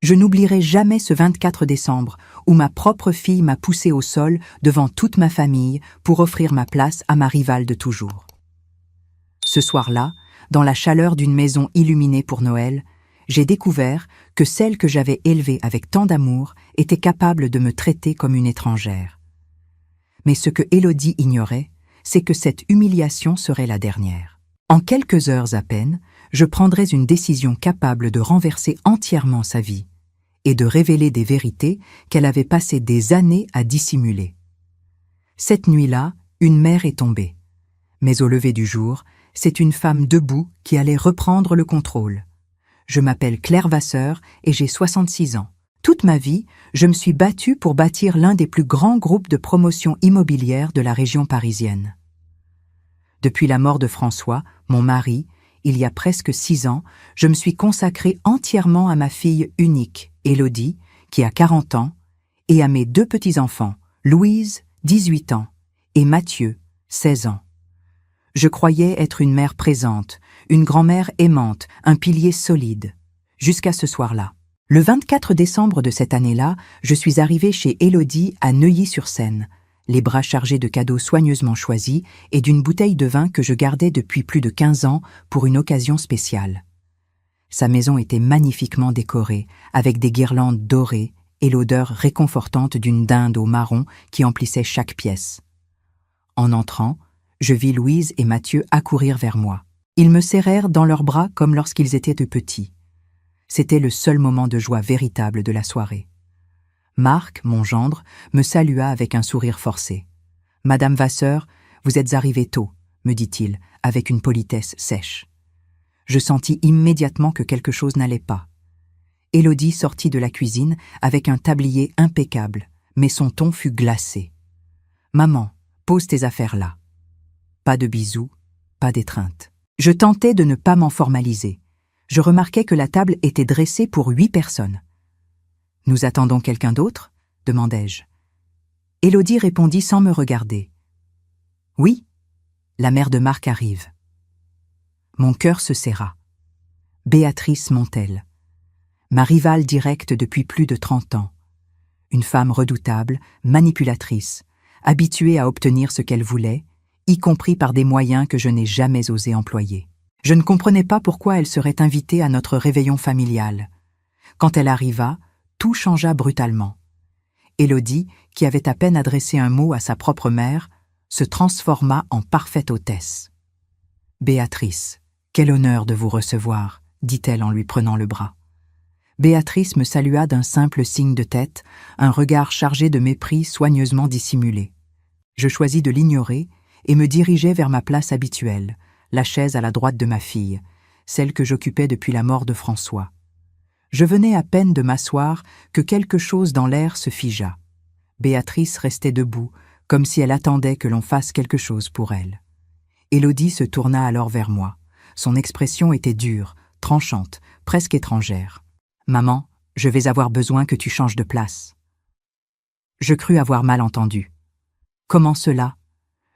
Je n'oublierai jamais ce 24 décembre où ma propre fille m'a poussé au sol devant toute ma famille pour offrir ma place à ma rivale de toujours. Ce soir-là, dans la chaleur d'une maison illuminée pour Noël, j'ai découvert que celle que j'avais élevée avec tant d'amour était capable de me traiter comme une étrangère. Mais ce que Élodie ignorait, c'est que cette humiliation serait la dernière. En quelques heures à peine, je prendrais une décision capable de renverser entièrement sa vie et de révéler des vérités qu'elle avait passé des années à dissimuler. Cette nuit-là, une mère est tombée. Mais au lever du jour, c'est une femme debout qui allait reprendre le contrôle. Je m'appelle Claire Vasseur et j'ai 66 ans. Toute ma vie, je me suis battue pour bâtir l'un des plus grands groupes de promotion immobilière de la région parisienne. Depuis la mort de François, mon mari, il y a presque 6 ans, je me suis consacrée entièrement à ma fille unique, Élodie, qui a 40 ans, et à mes 2 petits-enfants, Louise, 18 ans, et Mathieu, 16 ans. Je croyais être une mère présente, une grand-mère aimante, un pilier solide, jusqu'à ce soir-là. Le 24 décembre de cette année-là, je suis arrivée chez Élodie à Neuilly-sur-Seine, les bras chargés de cadeaux soigneusement choisis et d'une bouteille de vin que je gardais depuis plus de 15 ans pour une occasion spéciale. Sa maison était magnifiquement décorée, avec des guirlandes dorées et l'odeur réconfortante d'une dinde au marron qui emplissait chaque pièce. En entrant, je vis Louise et Mathieu accourir vers moi. Ils me serrèrent dans leurs bras comme lorsqu'ils étaient de petits. C'était le seul moment de joie véritable de la soirée. Marc, mon gendre, me salua avec un sourire forcé. « Madame Vasseur, vous êtes arrivée tôt, » me dit-il, avec une politesse sèche. Je sentis immédiatement que quelque chose n'allait pas. Élodie sortit de la cuisine avec un tablier impeccable, mais son ton fut glacé. « Maman, pose tes affaires là. » Pas de bisous, pas d'étreinte. Je tentais de ne pas m'en formaliser. Je remarquais que la table était dressée pour 8 personnes. « Nous attendons quelqu'un d'autre ?» demandai-je. Élodie répondit sans me regarder. « Oui, la mère de Marc arrive. » Mon cœur se serra. Béatrice Montel, ma rivale directe depuis plus de 30 ans. Une femme redoutable, manipulatrice, habituée à obtenir ce qu'elle voulait, y compris par des moyens que je n'ai jamais osé employer. Je ne comprenais pas pourquoi elle serait invitée à notre réveillon familial. Quand elle arriva, tout changea brutalement. Élodie, qui avait à peine adressé un mot à sa propre mère, se transforma en parfaite hôtesse. « Béatrice, quel honneur de vous recevoir, » dit-elle en lui prenant le bras. Béatrice me salua d'un simple signe de tête, un regard chargé de mépris soigneusement dissimulé. Je choisis de l'ignorer et me dirigeai vers ma place habituelle, la chaise à la droite de ma fille, celle que j'occupais depuis la mort de François. Je venais à peine de m'asseoir que quelque chose dans l'air se figea. Béatrice restait debout, comme si elle attendait que l'on fasse quelque chose pour elle. Élodie se tourna alors vers moi. Son expression était dure, tranchante, presque étrangère. « Maman, je vais avoir besoin que tu changes de place. » Je crus avoir mal entendu. « Comment cela ?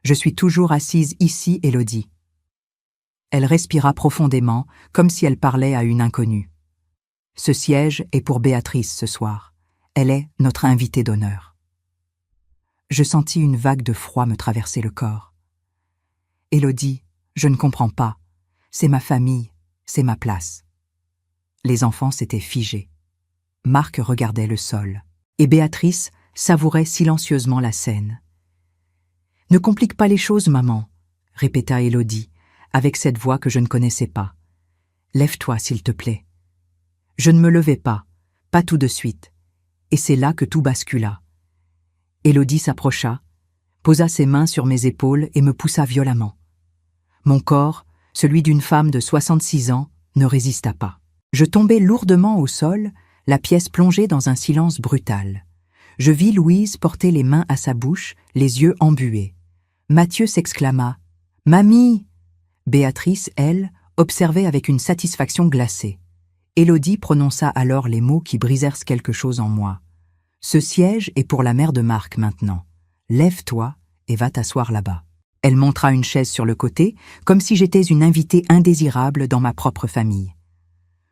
Je suis toujours assise ici, Élodie. » Elle respira profondément, comme si elle parlait à une inconnue. « Ce siège est pour Béatrice ce soir. Elle est notre invitée d'honneur. » Je sentis une vague de froid me traverser le corps. « Élodie, je ne comprends pas. C'est ma famille, c'est ma place. » Les enfants s'étaient figés. Marc regardait le sol, et Béatrice savourait silencieusement la scène. « Ne complique pas les choses, maman, » répéta Élodie, avec cette voix que je ne connaissais pas. « Lève-toi, s'il te plaît. » Je ne me levai pas tout de suite, et c'est là que tout bascula. Élodie s'approcha, posa ses mains sur mes épaules et me poussa violemment. Mon corps, celui d'une femme de 66 ans, ne résista pas. Je tombai lourdement au sol, la pièce plongée dans un silence brutal. Je vis Louise porter les mains à sa bouche, les yeux embués. Mathieu s'exclama « Mamie !» Béatrice, elle, observait avec une satisfaction glacée. Élodie prononça alors les mots qui brisèrent quelque chose en moi. « Ce siège est pour la mère de Marc maintenant. Lève-toi et va t'asseoir là-bas. » Elle montra une chaise sur le côté, comme si j'étais une invitée indésirable dans ma propre famille.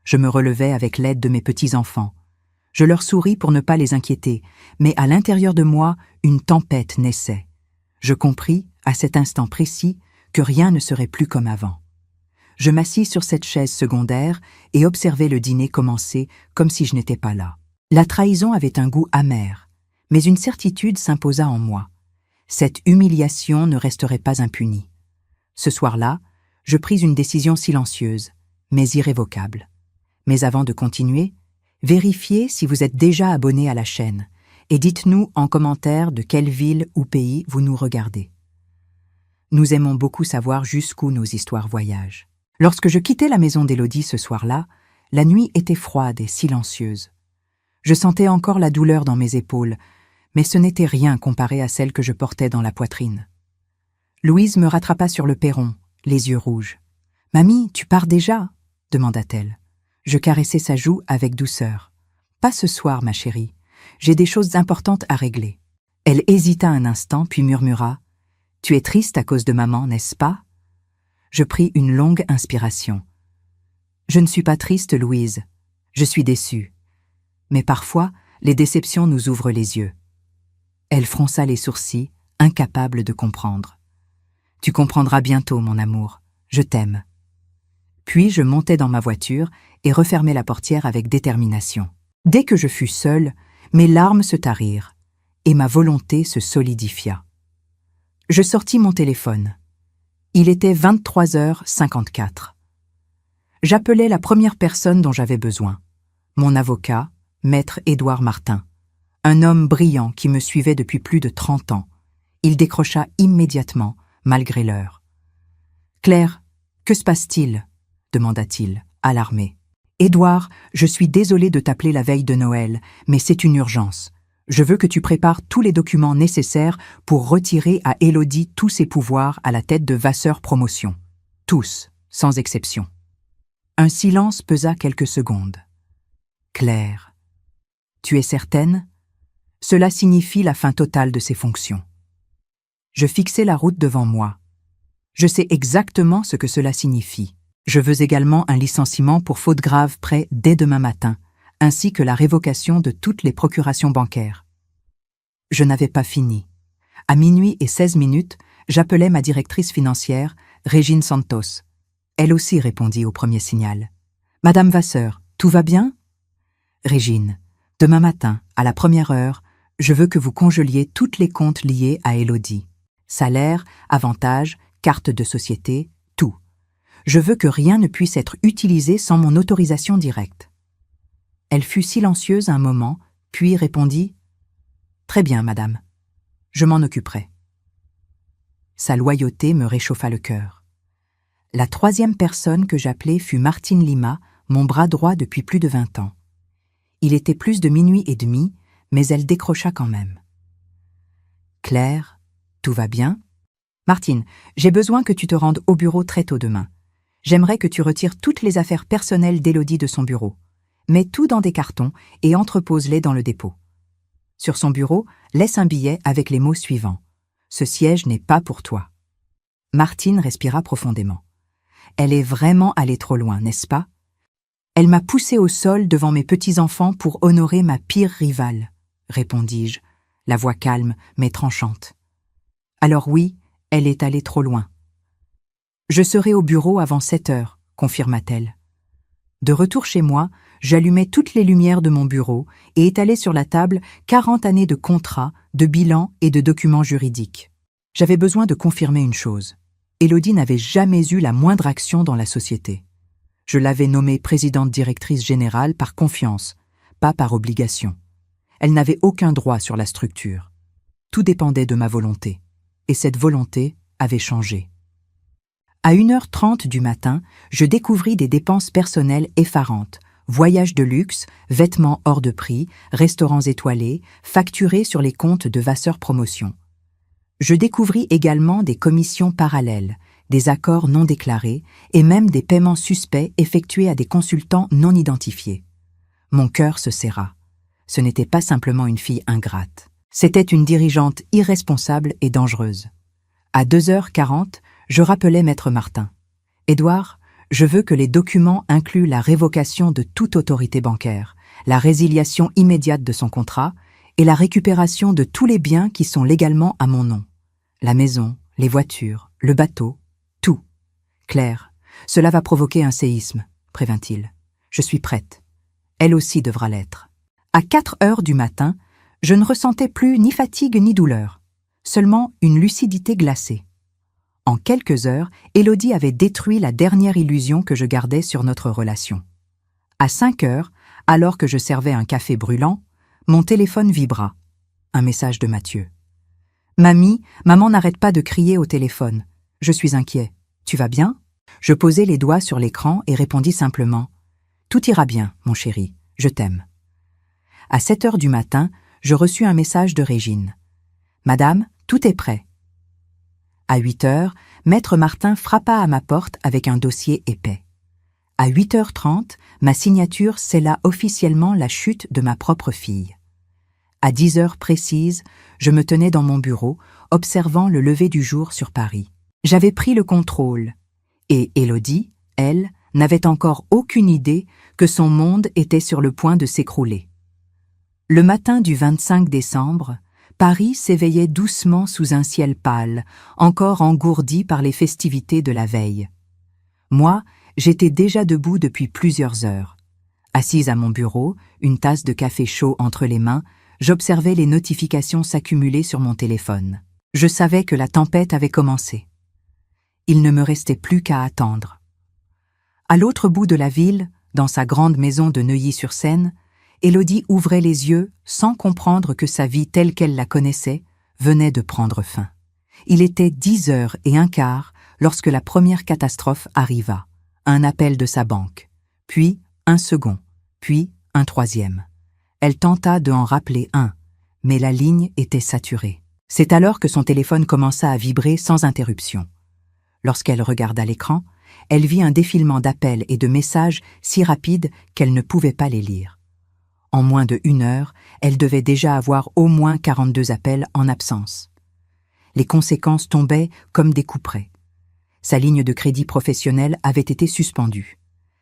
Je me relevai avec l'aide de mes petits-enfants. Je leur souris pour ne pas les inquiéter, mais à l'intérieur de moi, une tempête naissait. Je compris, à cet instant précis, que rien ne serait plus comme avant. Je m'assis sur cette chaise secondaire et observai le dîner commencer comme si je n'étais pas là. La trahison avait un goût amer, mais une certitude s'imposa en moi. Cette humiliation ne resterait pas impunie. Ce soir-là, je pris une décision silencieuse, mais irrévocable. Mais avant de continuer, vérifiez si vous êtes déjà abonné à la chaîne et dites-nous en commentaire de quelle ville ou pays vous nous regardez. Nous aimons beaucoup savoir jusqu'où nos histoires voyagent. Lorsque je quittai la maison d'Élodie ce soir-là, la nuit était froide et silencieuse. Je sentais encore la douleur dans mes épaules, mais ce n'était rien comparé à celle que je portais dans la poitrine. Louise me rattrapa sur le perron, les yeux rouges. « Mamie, tu pars déjà ?» demanda-t-elle. Je caressai sa joue avec douceur. « Pas ce soir, ma chérie. J'ai des choses importantes à régler. » Elle hésita un instant, puis murmura « Tu es triste à cause de maman, n'est-ce pas ?» Je pris une longue inspiration. « Je ne suis pas triste, Louise. Je suis déçue. Mais parfois, les déceptions nous ouvrent les yeux. » Elle fronça les sourcils, incapable de comprendre. « Tu comprendras bientôt, mon amour. Je t'aime. » Puis je montai dans ma voiture et refermai la portière avec détermination. Dès que je fus seule, mes larmes se tarirent et ma volonté se solidifia. Je sortis mon téléphone. Il était 23h54. J'appelai la première personne dont j'avais besoin. Mon avocat, maître Édouard Martin. Un homme brillant qui me suivait depuis plus de 30 ans. Il décrocha immédiatement, malgré l'heure. « Claire, que se passe-t-il » demanda-t-il, alarmé. « Édouard, je suis désolé de t'appeler la veille de Noël, mais c'est une urgence. Je veux que tu prépares tous les documents nécessaires pour retirer à Élodie tous ses pouvoirs à la tête de Vasseur Promotion. Tous, sans exception. » Un silence pesa quelques secondes. « Claire, tu es certaine ? Cela signifie la fin totale de ses fonctions. » Je fixai la route devant moi. Je sais exactement ce que cela signifie. Je veux également un licenciement pour faute grave prêt dès demain matin, ainsi que la révocation de toutes les procurations bancaires. Je n'avais pas fini. À 00:16, j'appelai ma directrice financière, Régine Santos. Elle aussi répondit au premier signal. « Madame Vasseur, tout va bien ?» « Régine, demain matin, à la première heure, je veux que vous congeliez toutes les comptes liés à Élodie. Salaire, avantages, carte de société, tout. Je veux que rien ne puisse être utilisé sans mon autorisation directe. » Elle fut silencieuse un moment, puis répondit « Très bien, madame. Je m'en occuperai. » Sa loyauté me réchauffa le cœur. La troisième personne que j'appelai fut Martine Lima, mon bras droit depuis plus de 20 ans. Il était plus de 00:30, mais elle décrocha quand même. « Claire, tout va bien ? Martine, j'ai besoin que tu te rendes au bureau très tôt demain. J'aimerais que tu retires toutes les affaires personnelles d'Élodie de son bureau. Mets tout dans des cartons et entrepose-les dans le dépôt. Sur son bureau, laisse un billet avec les mots suivants. « Ce siège n'est pas pour toi. » Martine respira profondément. Elle est vraiment allée trop loin, n'est-ce pas ? Elle m'a poussée au sol devant mes petits-enfants pour honorer ma pire rivale, répondis-je, la voix calme mais tranchante. Alors oui, elle est allée trop loin. Je serai au bureau avant 7h, confirma-t-elle. De retour chez moi, j'allumai toutes les lumières de mon bureau et étalai sur la table 40 années de contrats, de bilans et de documents juridiques. J'avais besoin de confirmer une chose. Élodie n'avait jamais eu la moindre action dans la société. Je l'avais nommée présidente directrice générale par confiance, pas par obligation. Elle n'avait aucun droit sur la structure. Tout dépendait de ma volonté. Et cette volonté avait changé. À 1h30 du matin, je découvris des dépenses personnelles effarantes. Voyages de luxe, vêtements hors de prix, restaurants étoilés, facturés sur les comptes de Vasseur Promotion. Je découvris également des commissions parallèles, des accords non déclarés et même des paiements suspects effectués à des consultants non identifiés. Mon cœur se serra. Ce n'était pas simplement une fille ingrate. C'était une dirigeante irresponsable et dangereuse. À 2h40, je rappelai Maître Martin. « Édouard, je veux que les documents incluent la révocation de toute autorité bancaire, la résiliation immédiate de son contrat et la récupération de tous les biens qui sont légalement à mon nom. La maison, les voitures, le bateau, tout. Claire, cela va provoquer un séisme, prévint-il. Je suis prête. Elle aussi devra l'être. À 4 heures du matin, je ne ressentais plus ni fatigue ni douleur, seulement une lucidité glacée. En quelques heures, Élodie avait détruit la dernière illusion que je gardais sur notre relation. À 5 heures, alors que je servais un café brûlant, mon téléphone vibra. Un message de Mathieu. « Mamie, maman n'arrête pas de crier au téléphone. Je suis inquiet. Tu vas bien ?» Je posai les doigts sur l'écran et répondis simplement « Tout ira bien, mon chéri, je t'aime. » À 7 heures du matin, je reçus un message de Régine. « Madame, tout est prêt. » À 8 heures, Maître Martin frappa à ma porte avec un dossier épais. À 8h30, ma signature scella officiellement la chute de ma propre fille. À 10 heures précises, je me tenais dans mon bureau, observant le lever du jour sur Paris. J'avais pris le contrôle, et Élodie, elle, n'avait encore aucune idée que son monde était sur le point de s'écrouler. Le matin du 25 décembre, Paris s'éveillait doucement sous un ciel pâle, encore engourdi par les festivités de la veille. Moi, j'étais déjà debout depuis plusieurs heures. Assise à mon bureau, une tasse de café chaud entre les mains, j'observais les notifications s'accumuler sur mon téléphone. Je savais que la tempête avait commencé. Il ne me restait plus qu'à attendre. À l'autre bout de la ville, dans sa grande maison de Neuilly-sur-Seine, Élodie ouvrait les yeux sans comprendre que sa vie telle qu'elle la connaissait venait de prendre fin. Il était 10h15 lorsque la première catastrophe arriva. Un appel de sa banque, puis un second, puis un troisième. Elle tenta de en rappeler un, mais la ligne était saturée. C'est alors que son téléphone commença à vibrer sans interruption. Lorsqu'elle regarda l'écran, elle vit un défilement d'appels et de messages si rapides qu'elle ne pouvait pas les lire. En moins de 1 heure, elle devait déjà avoir au moins 42 appels en absence. Les conséquences tombaient comme des couperets. Sa ligne de crédit professionnel avait été suspendue.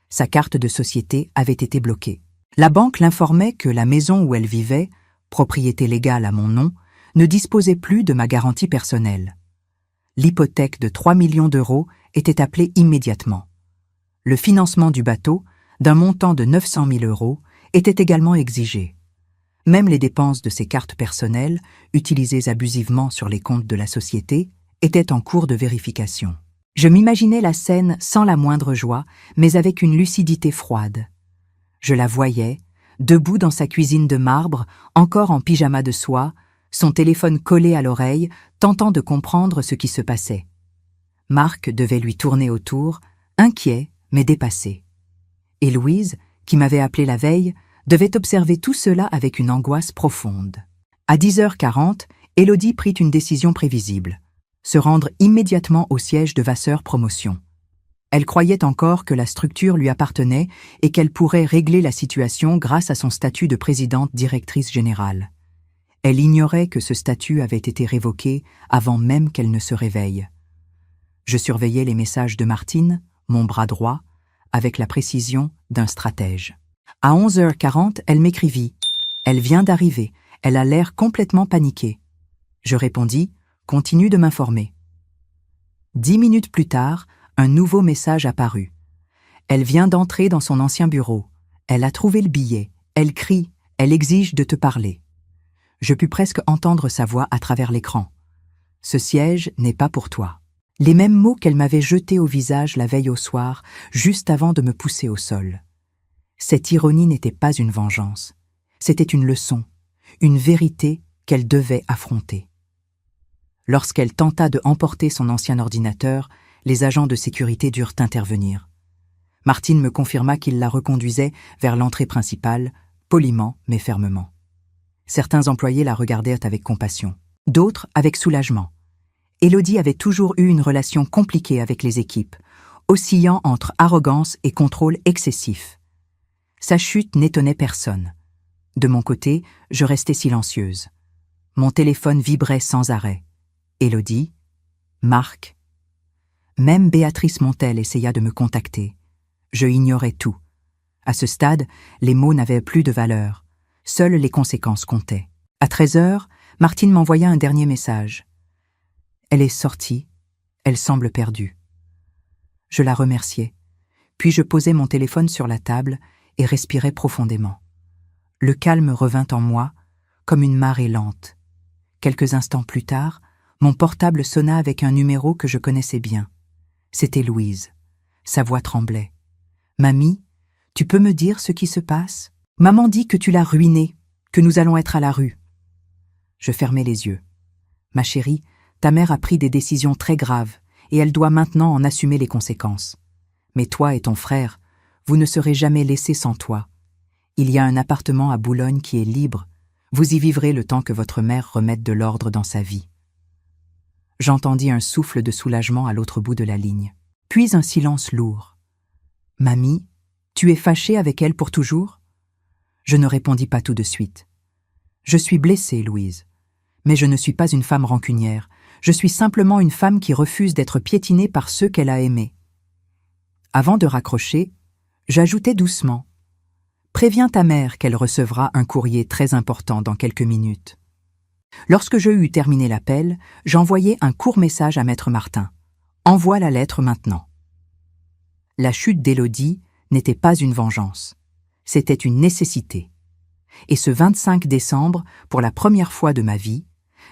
Sa carte de société avait été bloquée. La banque l'informait que la maison où elle vivait, propriété légale à mon nom, ne disposait plus de ma garantie personnelle. L'hypothèque de 3 millions d'euros était appelée immédiatement. Le financement du bateau, d'un montant de 900 000 euros, était également exigé. Même les dépenses de ses cartes personnelles, utilisées abusivement sur les comptes de la société, étaient en cours de vérification. Je m'imaginais la scène sans la moindre joie, mais avec une lucidité froide. Je la voyais, debout dans sa cuisine de marbre, encore en pyjama de soie, son téléphone collé à l'oreille, tentant de comprendre ce qui se passait. Marc devait lui tourner autour, inquiet mais dépassé. Et Louise, qui m'avait appelé la veille, devait observer tout cela avec une angoisse profonde. À 10h40, Élodie prit une décision prévisible. Se rendre immédiatement au siège de Vasseur Promotion. Elle croyait encore que la structure lui appartenait et qu'elle pourrait régler la situation grâce à son statut de présidente-directrice générale. Elle ignorait que ce statut avait été révoqué avant même qu'elle ne se réveille. Je surveillais les messages de Martine, mon bras droit, avec la précision d'un stratège. À 11h40, elle m'écrivit « Elle vient d'arriver, elle a l'air complètement paniquée. » Je répondis « Continue de m'informer. » 10 minutes plus tard, un nouveau message apparut. Elle vient d'entrer dans son ancien bureau. Elle a trouvé le billet. Elle crie. Elle exige de te parler. Je pus presque entendre sa voix à travers l'écran. Ce siège n'est pas pour toi. Les mêmes mots qu'elle m'avait jetés au visage la veille au soir, juste avant de me pousser au sol. Cette ironie n'était pas une vengeance. C'était une leçon, une vérité qu'elle devait affronter. Lorsqu'elle tenta de emporter son ancien ordinateur, les agents de sécurité durent intervenir. Martine me confirma qu'il la reconduisait vers l'entrée principale, poliment mais fermement. Certains employés la regardèrent avec compassion, d'autres avec soulagement. Élodie avait toujours eu une relation compliquée avec les équipes, oscillant entre arrogance et contrôle excessif. Sa chute n'étonnait personne. De mon côté, je restais silencieuse. Mon téléphone vibrait sans arrêt. Élodie, Marc. Même Béatrice Montel essaya de me contacter. Je ignorais tout. À ce stade, les mots n'avaient plus de valeur. Seules les conséquences comptaient. À 13h, Martine m'envoya un dernier message. Elle est sortie, elle semble perdue. Je la remerciai, puis je posai mon téléphone sur la table et respirai profondément. Le calme revint en moi, comme une marée lente. Quelques instants plus tard, mon portable sonna avec un numéro que je connaissais bien. C'était Louise. Sa voix tremblait. « Mamie, tu peux me dire ce qui se passe ? Maman dit que tu l'as ruinée, que nous allons être à la rue. » Je fermai les yeux. « Ma chérie, ta mère a pris des décisions très graves et elle doit maintenant en assumer les conséquences. Mais toi et ton frère, vous ne serez jamais laissés sans toi. Il y a un appartement à Boulogne qui est libre. Vous y vivrez le temps que votre mère remette de l'ordre dans sa vie. » J'entendis un souffle de soulagement à l'autre bout de la ligne. Puis un silence lourd. « Mamie, tu es fâchée avec elle pour toujours ?» Je ne répondis pas tout de suite. « Je suis blessée, Louise. Mais je ne suis pas une femme rancunière. Je suis simplement une femme qui refuse d'être piétinée par ceux qu'elle a aimés. » Avant de raccrocher, j'ajoutai doucement. « Préviens ta mère qu'elle recevra un courrier très important dans quelques minutes. » Lorsque je eus terminé l'appel, j'envoyai un court message à Maître Martin. « Envoie la lettre maintenant. » La chute d'Élodie n'était pas une vengeance. C'était une nécessité. Et ce 25 décembre, pour la première fois de ma vie,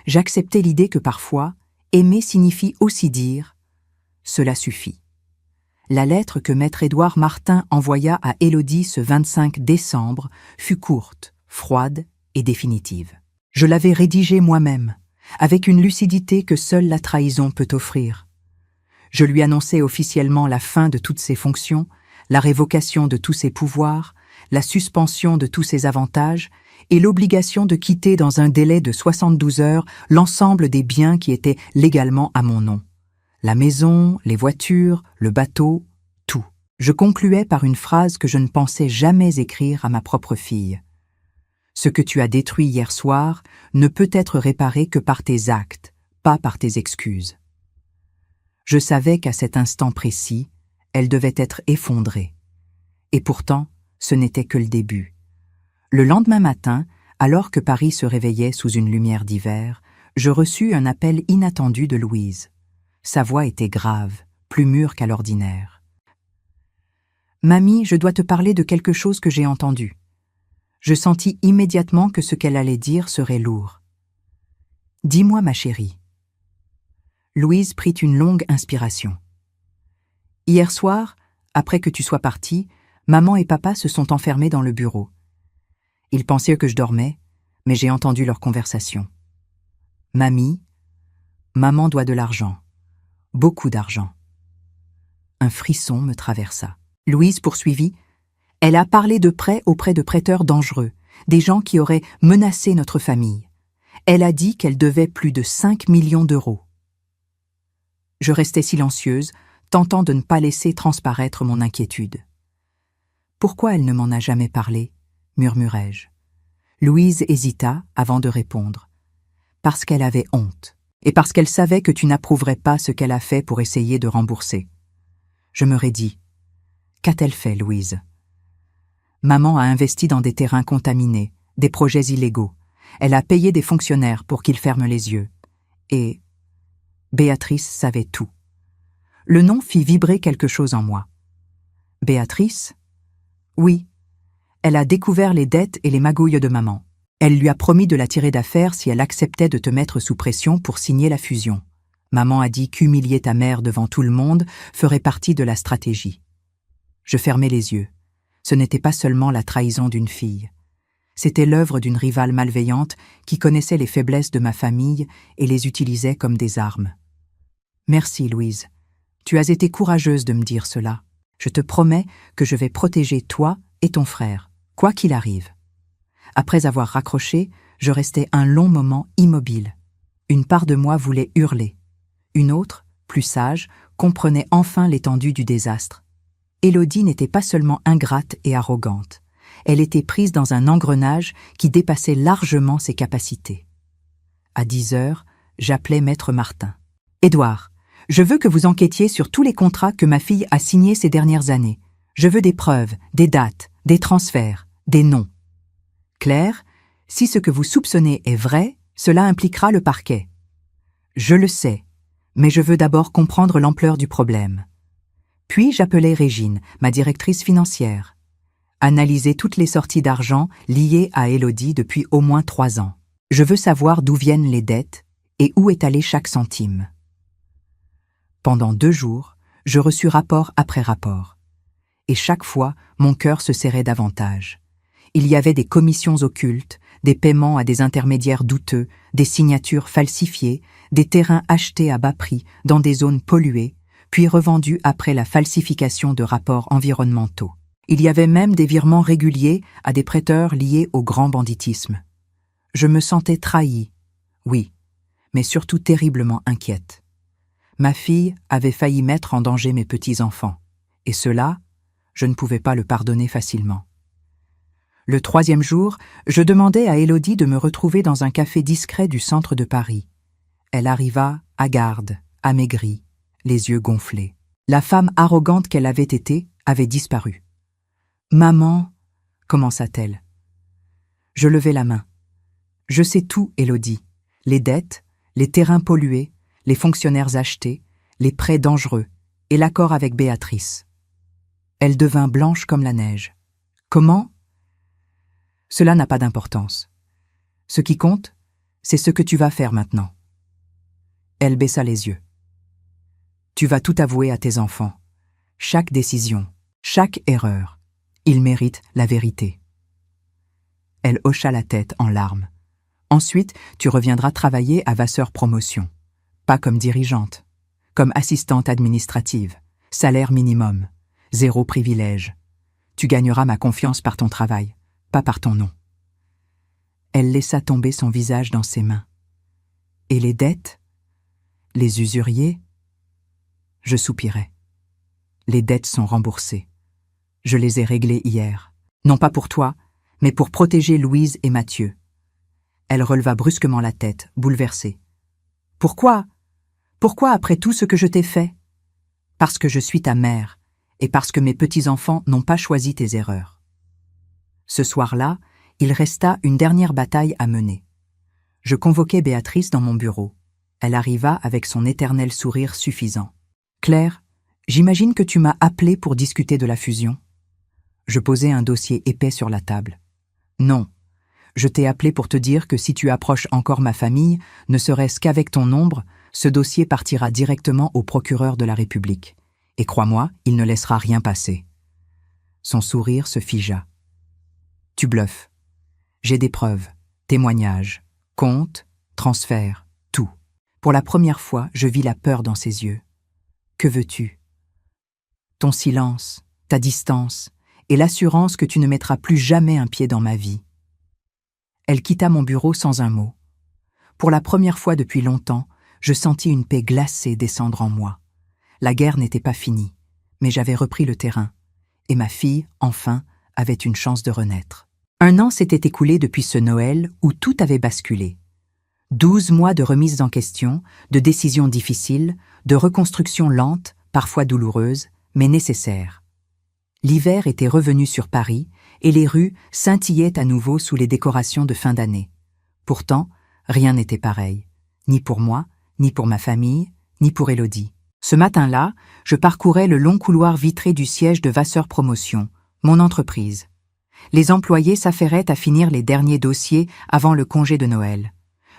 j'acceptais l'idée que parfois, aimer signifie aussi dire « cela suffit ». La lettre que Maître Édouard Martin envoya à Élodie ce 25 décembre fut courte, froide et définitive. Je l'avais rédigée moi-même, avec une lucidité que seule la trahison peut offrir. Je lui annonçais officiellement la fin de toutes ses fonctions, la révocation de tous ses pouvoirs, la suspension de tous ses avantages et l'obligation de quitter dans un délai de 72 heures l'ensemble des biens qui étaient légalement à mon nom. La maison, les voitures, le bateau, tout. Je concluais par une phrase que je ne pensais jamais écrire à ma propre fille. « Ce que tu as détruit hier soir ne peut être réparé que par tes actes, pas par tes excuses. » Je savais qu'à cet instant précis, elle devait être effondrée. Et pourtant, ce n'était que le début. Le lendemain matin, alors que Paris se réveillait sous une lumière d'hiver, je reçus un appel inattendu de Louise. Sa voix était grave, plus mûre qu'à l'ordinaire. « Mamie, je dois te parler de quelque chose que j'ai entendu. » Je sentis immédiatement que ce qu'elle allait dire serait lourd. « Dis-moi, ma chérie. » Louise prit une longue inspiration. « Hier soir, après que tu sois partie, maman et papa se sont enfermés dans le bureau. Ils pensaient que je dormais, mais j'ai entendu leur conversation. Mamie, maman doit de l'argent. Beaucoup d'argent. » Un frisson me traversa. Louise poursuivit. « Elle a parlé de prêts auprès de prêteurs dangereux, des gens qui auraient menacé notre famille. Elle a dit qu'elle devait plus de 5 millions d'euros. » Je restai silencieuse, tentant de ne pas laisser transparaître mon inquiétude. « Pourquoi elle ne m'en a jamais parlé ?» murmurai-je. Louise hésita avant de répondre. « Parce qu'elle avait honte, et parce qu'elle savait que tu n'approuverais pas ce qu'elle a fait pour essayer de rembourser. » Je me raidis. « Qu'a-t-elle fait, Louise ?» Maman a investi dans des terrains contaminés, des projets illégaux. Elle a payé des fonctionnaires pour qu'ils ferment les yeux. Et Béatrice savait tout. Le nom fit vibrer quelque chose en moi. Béatrice ? Oui. Elle a découvert les dettes et les magouilles de maman. Elle lui a promis de la tirer d'affaire si elle acceptait de te mettre sous pression pour signer la fusion. Maman a dit qu'humilier ta mère devant tout le monde ferait partie de la stratégie. Je fermai les yeux. Ce n'était pas seulement la trahison d'une fille. C'était l'œuvre d'une rivale malveillante qui connaissait les faiblesses de ma famille et les utilisait comme des armes. Merci, Louise. Tu as été courageuse de me dire cela. Je te promets que je vais protéger toi et ton frère, quoi qu'il arrive. Après avoir raccroché, je restai un long moment immobile. Une part de moi voulait hurler. Une autre, plus sage, comprenait enfin l'étendue du désastre. Élodie n'était pas seulement ingrate et arrogante. Elle était prise dans un engrenage qui dépassait largement ses capacités. À 10h, j'appelai Maître Martin. « Édouard, je veux que vous enquêtiez sur tous les contrats que ma fille a signés ces dernières années. Je veux des preuves, des dates, des transferts, des noms. Claire, si ce que vous soupçonnez est vrai, cela impliquera le parquet. Je le sais, mais je veux d'abord comprendre l'ampleur du problème. Puis j'appelai Régine, ma directrice financière. Analyser toutes les sorties d'argent liées à Élodie depuis au moins 3 ans. Je veux savoir d'où viennent les dettes et où est allé chaque centime. Pendant 2 jours, je reçus rapport après rapport. Et chaque fois, mon cœur se serrait davantage. Il y avait des commissions occultes, des paiements à des intermédiaires douteux, des signatures falsifiées, des terrains achetés à bas prix dans des zones polluées, puis revendus après la falsification de rapports environnementaux. Il y avait même des virements réguliers à des prêteurs liés au grand banditisme. Je me sentais trahie, oui, mais surtout terriblement inquiète. Ma fille avait failli mettre en danger mes petits-enfants, et cela, je ne pouvais pas le pardonner facilement. Le 3e jour, je demandai à Élodie de me retrouver dans un café discret du centre de Paris. Elle arriva, hagarde, amaigrie, les yeux gonflés. La femme arrogante qu'elle avait été avait disparu. « Maman » commença-t-elle. Je levai la main. « Je sais tout, Élodie. Les dettes, les terrains pollués, les fonctionnaires achetés, les prêts dangereux et l'accord avec Béatrice. » Elle devint blanche comme la neige. « Comment ? » Cela n'a pas d'importance. Ce qui compte, c'est ce que tu vas faire maintenant. Elle baissa les yeux. Tu vas tout avouer à tes enfants. Chaque décision, chaque erreur. Ils méritent la vérité. Elle hocha la tête en larmes. Ensuite, tu reviendras travailler à Vasseur Promotion. Pas comme dirigeante, comme assistante administrative, salaire minimum, 0 privilège. Tu gagneras ma confiance par ton travail, pas par ton nom. Elle laissa tomber son visage dans ses mains. Et les dettes ? Les usuriers ? Je soupirai. Les dettes sont remboursées. Je les ai réglées hier. Non pas pour toi, mais pour protéger Louise et Mathieu. Elle releva brusquement la tête, bouleversée. Pourquoi ? Pourquoi après tout ce que je t'ai fait ? Parce que je suis ta mère, et parce que mes petits-enfants n'ont pas choisi tes erreurs. Ce soir-là, il resta une dernière bataille à mener. Je convoquai Béatrice dans mon bureau. Elle arriva avec son éternel sourire suffisant. « Claire, j'imagine que tu m'as appelée pour discuter de la fusion. » Je posai un dossier épais sur la table. « Non, je t'ai appelé pour te dire que si tu approches encore ma famille, ne serait-ce qu'avec ton ombre, ce dossier partira directement au procureur de la République. Et crois-moi, il ne laissera rien passer. » Son sourire se figea. « Tu bluffes. J'ai des preuves, témoignages, comptes, transferts, tout. » Pour la première fois, je vis la peur dans ses yeux. « Que veux-tu ? Ton silence, ta distance, et l'assurance que tu ne mettras plus jamais un pied dans ma vie. » Elle quitta mon bureau sans un mot. Pour la première fois depuis longtemps, je sentis une paix glacée descendre en moi. La guerre n'était pas finie, mais j'avais repris le terrain, et ma fille, enfin, avait une chance de renaître. 1 an s'était écoulé depuis ce Noël où tout avait basculé. 12 mois de remises en question, de décisions difficiles, de reconstructions lentes, parfois douloureuses, mais nécessaires. L'hiver était revenu sur Paris et les rues scintillaient à nouveau sous les décorations de fin d'année. Pourtant, rien n'était pareil, ni pour moi, ni pour ma famille, ni pour Élodie. Ce matin-là, je parcourais le long couloir vitré du siège de Vasseur Promotion, mon entreprise. Les employés s'affairaient à finir les derniers dossiers avant le congé de Noël.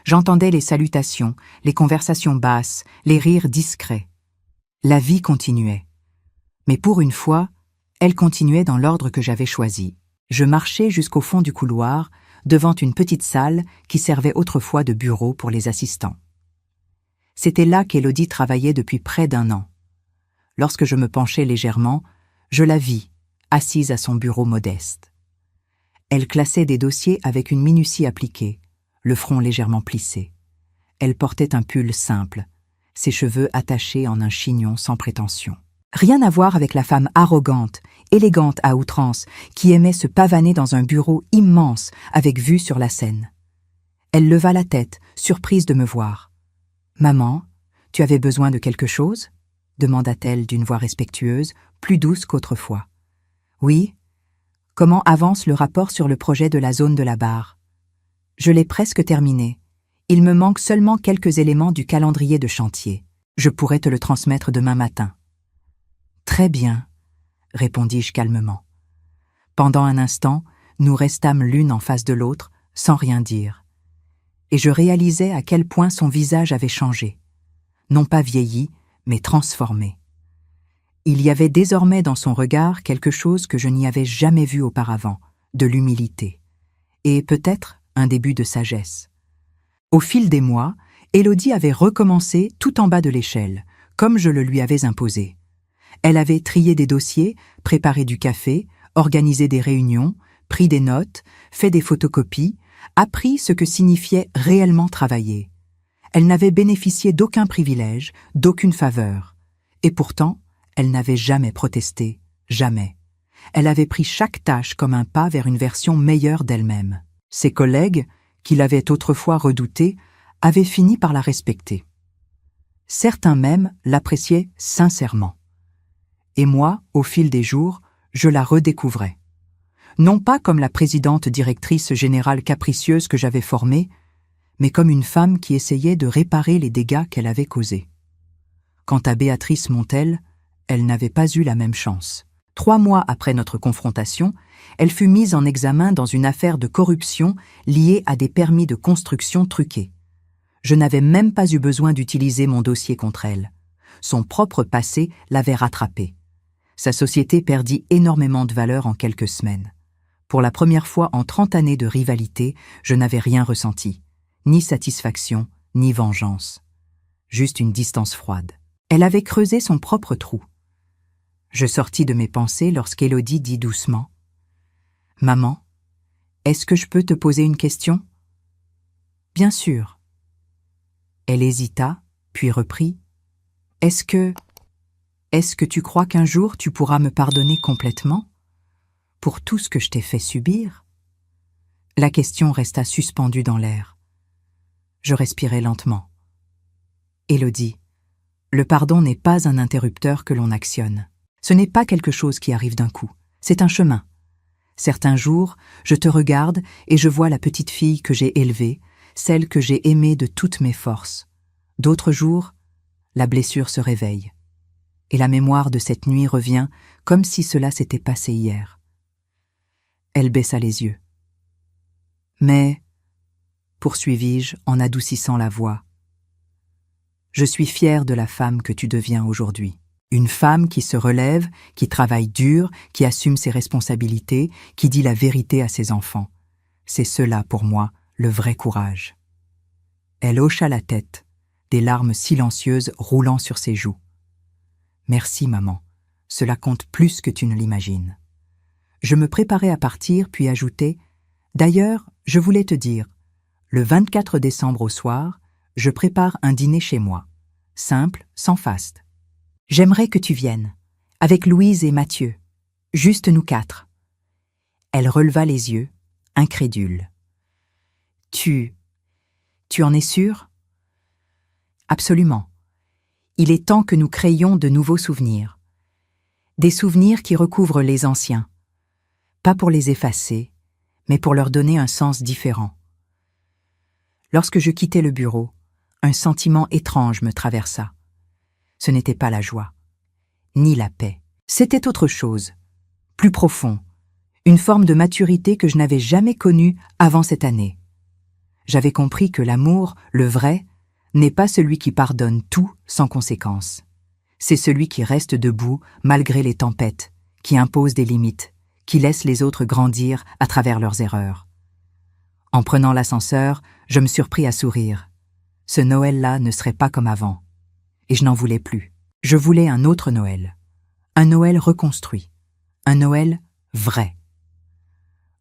J'entendais les salutations, les conversations basses, les rires discrets. La vie continuait. Mais pour une fois, elle continuait dans l'ordre que j'avais choisi. Je marchais jusqu'au fond du couloir, devant une petite salle qui servait autrefois de bureau pour les assistants. C'était là qu'Élodie travaillait depuis près d'1 an. Lorsque je me penchai légèrement, je la vis, assise à son bureau modeste. Elle classait des dossiers avec une minutie appliquée, le front légèrement plissé. Elle portait un pull simple, ses cheveux attachés en un chignon sans prétention. Rien à voir avec la femme arrogante, élégante à outrance, qui aimait se pavaner dans un bureau immense avec vue sur la Seine. Elle leva la tête, surprise de me voir. « Maman, tu avais besoin de quelque chose ?» demanda-t-elle d'une voix respectueuse, plus douce qu'autrefois. « Oui. Comment avance le rapport sur le projet de la zone de la Barre? Je l'ai presque terminé. Il me manque seulement quelques éléments du calendrier de chantier. Je pourrais te le transmettre demain matin. Très bien, répondis-je calmement. Pendant un instant, nous restâmes l'une en face de l'autre, sans rien dire. Et je réalisais à quel point son visage avait changé. Non pas vieilli, mais transformé. Il y avait désormais dans son regard quelque chose que je n'y avais jamais vu auparavant, de l'humilité. Et peut-être un début de sagesse. Au fil des mois, Élodie avait recommencé tout en bas de l'échelle, comme je le lui avais imposé. Elle avait trié des dossiers, préparé du café, organisé des réunions, pris des notes, fait des photocopies, appris ce que signifiait réellement travailler. Elle n'avait bénéficié d'aucun privilège, d'aucune faveur. Et pourtant, elle n'avait jamais protesté, jamais. Elle avait pris chaque tâche comme un pas vers une version meilleure d'elle-même. Ses collègues, qui l'avaient autrefois redoutée, avaient fini par la respecter. Certains même l'appréciaient sincèrement. Et moi, au fil des jours, je la redécouvrais. Non pas comme la présidente directrice générale capricieuse que j'avais formée, mais comme une femme qui essayait de réparer les dégâts qu'elle avait causés. Quant à Béatrice Montel, elle n'avait pas eu la même chance. 3 mois après notre confrontation, elle fut mise en examen dans une affaire de corruption liée à des permis de construction truqués. Je n'avais même pas eu besoin d'utiliser mon dossier contre elle. Son propre passé l'avait rattrapée. Sa société perdit énormément de valeur en quelques semaines. Pour la première fois en 30 années de rivalité, je n'avais rien ressenti. Ni satisfaction, ni vengeance. Juste une distance froide. Elle avait creusé son propre trou. Je sortis de mes pensées lorsqu'Élodie dit doucement « Maman, est-ce que je peux te poser une question ?»« Bien sûr. » Elle hésita, puis reprit « Est-ce que tu crois qu'un jour tu pourras me pardonner complètement pour tout ce que je t'ai fait subir ?» La question resta suspendue dans l'air. Je respirai lentement. « Élodie, le pardon n'est pas un interrupteur que l'on actionne. Ce n'est pas quelque chose qui arrive d'un coup. C'est un chemin. Certains jours, je te regarde et je vois la petite fille que j'ai élevée, celle que j'ai aimée de toutes mes forces. D'autres jours, la blessure se réveille. Et la mémoire de cette nuit revient comme si cela s'était passé hier. » Elle baissa les yeux. « Mais, poursuivis-je en adoucissant la voix, je suis fière de la femme que tu deviens aujourd'hui. Une femme qui se relève, qui travaille dur, qui assume ses responsabilités, qui dit la vérité à ses enfants. C'est cela, pour moi, le vrai courage. » Elle hocha la tête, des larmes silencieuses roulant sur ses joues. « Merci, maman. Cela compte plus que tu ne l'imagines. » Je me préparais à partir, puis ajoutai « D'ailleurs, je voulais te dire, le 24 décembre au soir, je prépare un dîner chez moi, simple, sans faste. J'aimerais que tu viennes, avec Louise et Mathieu, juste nous 4. » Elle releva les yeux, incrédule. « Tu en es sûre ?»« Absolument. Il est temps que nous créions de nouveaux souvenirs. Des souvenirs qui recouvrent les anciens. Pas pour les effacer, mais pour leur donner un sens différent. » Lorsque je quittai le bureau, un sentiment étrange me traversa. Ce n'était pas la joie, ni la paix. C'était autre chose, plus profond, une forme de maturité que je n'avais jamais connue avant cette année. J'avais compris que l'amour, le vrai, n'est pas celui qui pardonne tout sans conséquence. C'est celui qui reste debout malgré les tempêtes, qui impose des limites, qui laisse les autres grandir à travers leurs erreurs. En prenant l'ascenseur, je me surpris à sourire. Ce Noël-là ne serait pas comme avant. Et je n'en voulais plus. Je voulais un autre Noël. Un Noël reconstruit. Un Noël vrai.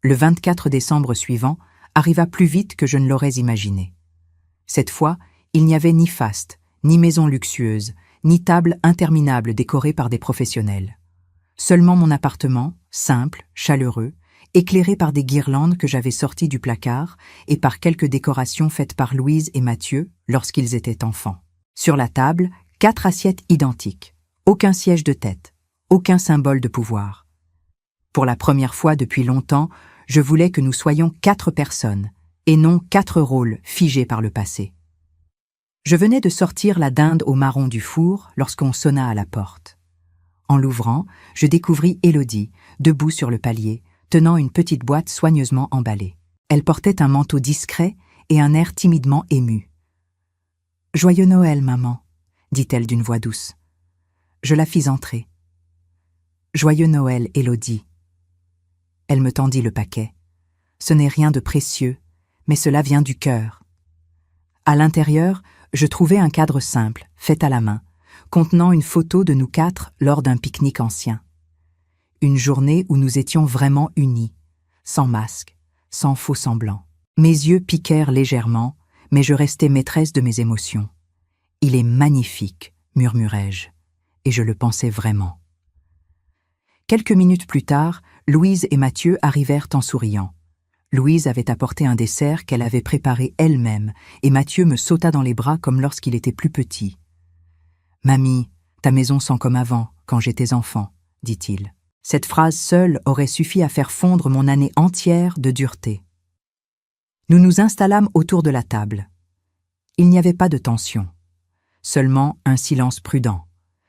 Le 24 décembre suivant arriva plus vite que je ne l'aurais imaginé. Cette fois, il n'y avait ni faste, ni maison luxueuse, ni table interminable décorée par des professionnels. Seulement mon appartement, simple, chaleureux, éclairé par des guirlandes que j'avais sorties du placard et par quelques décorations faites par Louise et Mathieu lorsqu'ils étaient enfants. Sur la table, 4 assiettes identiques. Aucun siège de tête, aucun symbole de pouvoir. Pour la première fois depuis longtemps, je voulais que nous soyons 4 personnes, et non 4 rôles figés par le passé. Je venais de sortir la dinde au marron du four lorsqu'on sonna à la porte. En l'ouvrant, je découvris Élodie, debout sur le palier, tenant une petite boîte soigneusement emballée. Elle portait un manteau discret et un air timidement ému. « Joyeux Noël, maman », dit-elle d'une voix douce. Je la fis entrer. « Joyeux Noël, Élodie ». Elle me tendit le paquet. Ce n'est rien de précieux, mais cela vient du cœur. À l'intérieur, je trouvai un cadre simple, fait à la main, contenant une photo de nous 4 lors d'un pique-nique ancien. Une journée où nous étions vraiment unis, sans masque, sans faux semblant. Mes yeux piquèrent légèrement, mais je restai maîtresse de mes émotions. « Il est magnifique », murmurai-je, et je le pensais vraiment. Quelques minutes plus tard, Louise et Mathieu arrivèrent en souriant. Louise avait apporté un dessert qu'elle avait préparé elle-même, et Mathieu me sauta dans les bras comme lorsqu'il était plus petit. « Mamie, ta maison sent comme avant, quand j'étais enfant, » dit-il. Cette phrase seule aurait suffi à faire fondre mon année entière de dureté. Nous nous installâmes autour de la table. Il n'y avait pas de tension, seulement un silence prudent,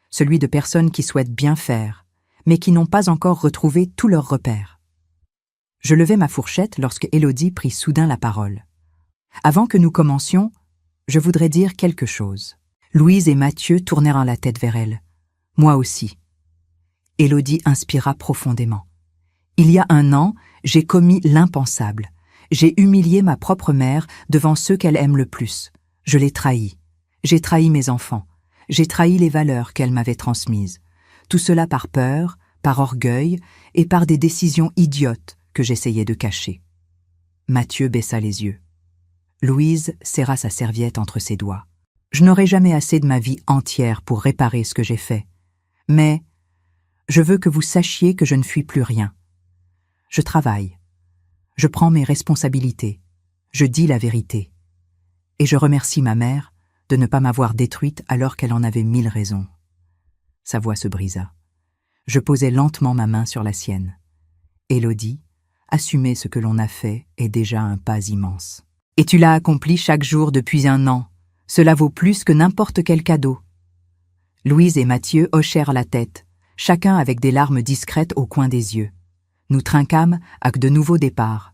celui de personnes qui souhaitent bien faire, mais qui n'ont pas encore retrouvé tous leurs repères. Je levai ma fourchette lorsque Élodie prit soudain la parole. « Avant que nous commencions, je voudrais dire quelque chose. » Louise et Mathieu tournèrent la tête vers elle. Moi aussi. Élodie inspira profondément. « Il y a 1 an, j'ai commis l'impensable. J'ai humilié ma propre mère devant ceux qu'elle aime le plus. Je l'ai trahie. J'ai trahi mes enfants. J'ai trahi les valeurs qu'elle m'avait transmises. Tout cela par peur, par orgueil et par des décisions idiotes que j'essayais de cacher. » Mathieu baissa les yeux. Louise serra sa serviette entre ses doigts. « Je n'aurai jamais assez de ma vie entière pour réparer ce que j'ai fait. Mais je veux que vous sachiez que je ne fuis plus rien. Je travaille. Je prends mes responsabilités. Je dis la vérité. Et je remercie ma mère de ne pas m'avoir détruite alors qu'elle en avait 1000 raisons. » Sa voix se brisa. Je posai lentement ma main sur la sienne. « Élodie, assumer ce que l'on a fait est déjà un pas immense. Et tu l'as accompli chaque jour depuis 1 an. Cela vaut plus que n'importe quel cadeau. » Louise et Mathieu hochèrent la tête, chacun avec des larmes discrètes au coin des yeux. Nous trinquâmes avec de nouveaux départs.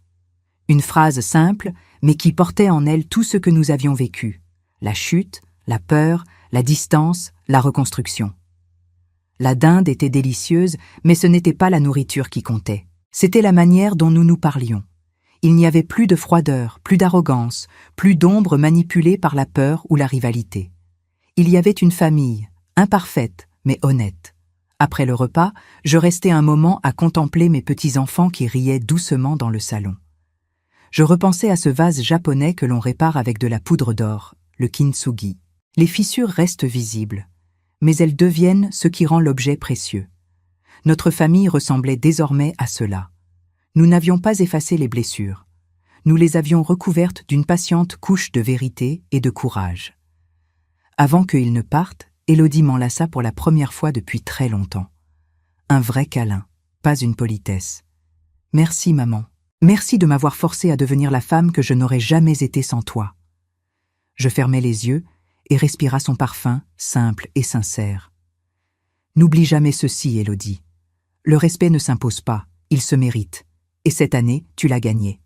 Une phrase simple, mais qui portait en elle tout ce que nous avions vécu. La chute, la peur, la distance, la reconstruction. La dinde était délicieuse, mais ce n'était pas la nourriture qui comptait. C'était la manière dont nous nous parlions. Il n'y avait plus de froideur, plus d'arrogance, plus d'ombre manipulée par la peur ou la rivalité. Il y avait une famille, imparfaite, mais honnête. Après le repas, je restai un moment à contempler mes petits-enfants qui riaient doucement dans le salon. Je repensais à ce vase japonais que l'on répare avec de la poudre d'or, le kintsugi. Les fissures restent visibles, mais elles deviennent ce qui rend l'objet précieux. Notre famille ressemblait désormais à cela. Nous n'avions pas effacé les blessures. Nous les avions recouvertes d'une patiente couche de vérité et de courage. Avant qu'ils ne partent, Élodie m'enlaça pour la première fois depuis très longtemps. Un vrai câlin, pas une politesse. « Merci, maman. Merci de m'avoir forcée à devenir la femme que je n'aurais jamais été sans toi. » Je fermai les yeux et respira son parfum, simple et sincère. « N'oublie jamais ceci, Élodie. Le respect ne s'impose pas, il se mérite. Et cette année, tu l'as gagné. »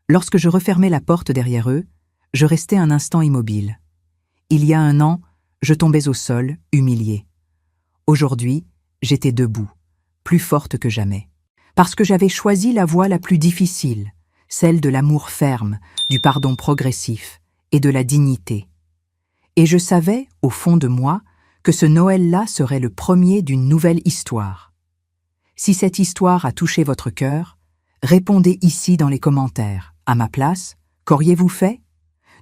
Lorsque je refermai la porte derrière eux, je restai un instant immobile. Il y a 1 an, je tombais au sol, humiliée. Aujourd'hui, j'étais debout, plus forte que jamais. Parce que j'avais choisi la voie la plus difficile, celle de l'amour ferme, du pardon progressif et de la dignité. Et je savais, au fond de moi, que ce Noël-là serait le premier d'une nouvelle histoire. Si cette histoire a touché votre cœur, répondez ici dans les commentaires. À ma place, qu'auriez-vous fait?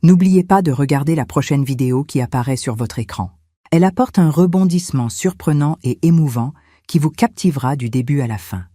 N'oubliez pas de regarder la prochaine vidéo qui apparaît sur votre écran. Elle apporte un rebondissement surprenant et émouvant qui vous captivera du début à la fin.